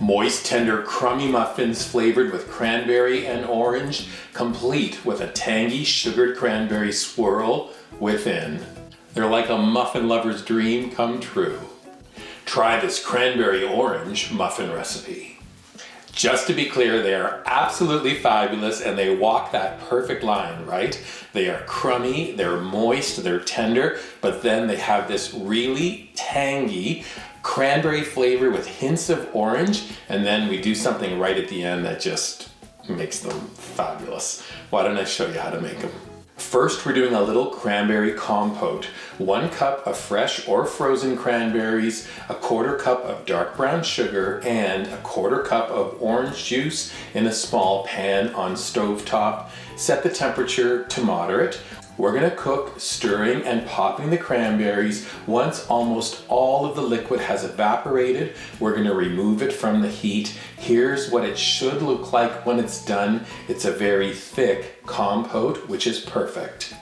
Moist, tender, crummy muffins flavored with cranberry and orange, complete with a tangy, sugared cranberry swirl within. They're like a muffin lover's dream come true. Try this cranberry orange muffin recipe. Just to be clear, they are absolutely fabulous and they walk that perfect line, right? They are crummy, they're moist, they're tender, but then they have this really tangy cranberry flavor with hints of orange, and then we do something right at the end that just makes them fabulous. Why don't I show you how to make them? First, we're doing a little cranberry compote. 1 cup of fresh or frozen cranberries, a 1/4 cup of dark brown sugar, and a 1/4 cup of orange juice in a small pan on stovetop. Set the temperature to moderate. We're gonna cook, stirring and popping the cranberries. Once almost all of the liquid has evaporated, we're gonna remove it from the heat. Here's what it should look like when it's done. It's a very thick compote, which is perfect.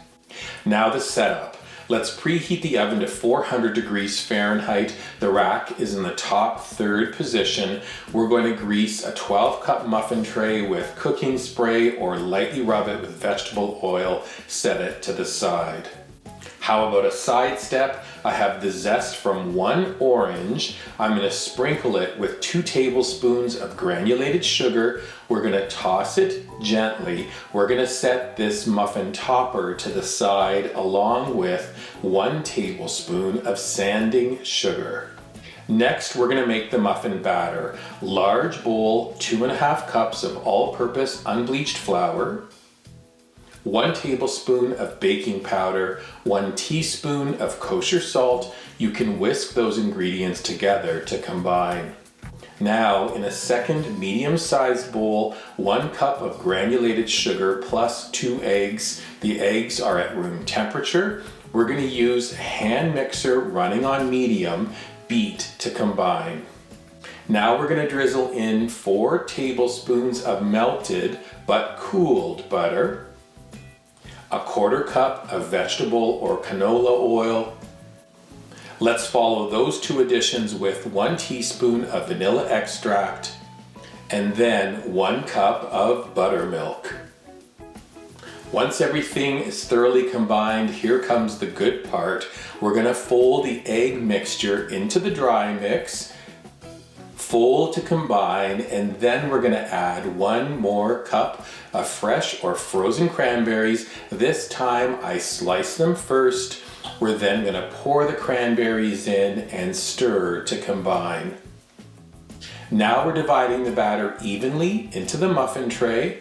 Now the setup. Let's preheat the oven to 400 degrees Fahrenheit. The rack is in the top 3rd position. We're going to grease a 12-cup muffin tray with cooking spray or lightly rub it with vegetable oil. Set it to the side. How about a side step? I have the zest from 1 orange. I'm going to sprinkle it with 2 tablespoons of granulated sugar. We're going to toss it gently. We're going to set this muffin topper to the side along with 1 tablespoon of sanding sugar. Next, we're going to make the muffin batter. Large bowl, 2½ cups of all-purpose unbleached flour, 1 tablespoon of baking powder, 1 teaspoon of kosher salt. You can whisk those ingredients together to combine. Now, in a second medium-sized bowl, 1 cup of granulated sugar plus 2 eggs. The eggs are at room temperature. We're going to use a hand mixer running on medium. Beat to combine. Now we're going to drizzle in 4 tablespoons of melted but cooled butter, a 1/4 cup of vegetable or canola oil. Let's follow those 2 additions with 1 teaspoon of vanilla extract and then 1 cup of buttermilk. Once everything is thoroughly combined, here comes the good part. We're going to fold the egg mixture into the dry mix, fold to combine, and then we're going to add 1 more cup of fresh or frozen cranberries. This time I slice them first. We're then going to pour the cranberries in and stir to combine. Now we're dividing the batter evenly into the muffin tray.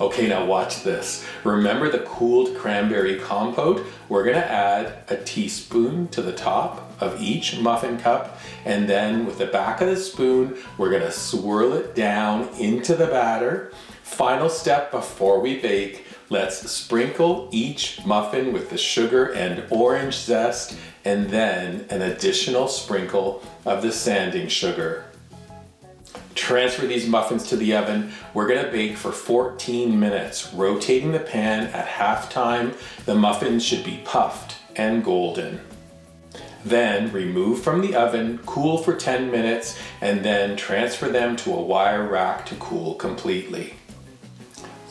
Okay, now watch this. Remember the cooled cranberry compote? We're gonna add a teaspoon to the top of each muffin cup, and then with the back of the spoon, we're gonna swirl it down into the batter. Final step before we bake, let's sprinkle each muffin with the sugar and orange zest, and then an additional sprinkle of the sanding sugar. Transfer these muffins to the oven. We're gonna bake for 14 minutes, rotating the pan at halftime. The muffins should be puffed and golden. Then remove from the oven, cool for 10 minutes, and then transfer them to a wire rack to cool completely.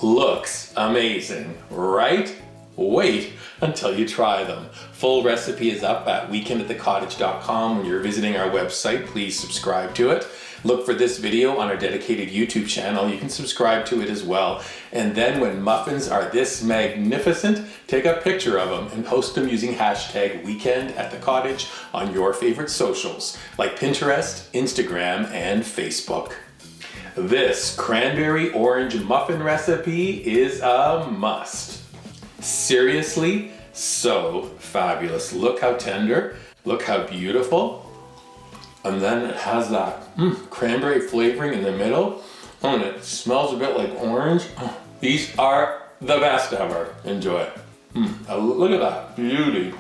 Looks amazing, right? Wait until you try them. Full recipe is up at weekendatthecottage.com. When you're visiting our website, please subscribe to it. Look for this video on our dedicated YouTube channel. You can subscribe to it as well. And then when muffins are this magnificent, take a picture of them and post them using hashtag weekendatthecottage on your favorite socials like Pinterest, Instagram, and Facebook. This cranberry orange muffin recipe is a must. Seriously, so fabulous. Look how tender, look how beautiful. And then it has that cranberry flavoring in the middle. Oh, and it smells a bit like orange. These are the best ever. Enjoy. Look at that beauty.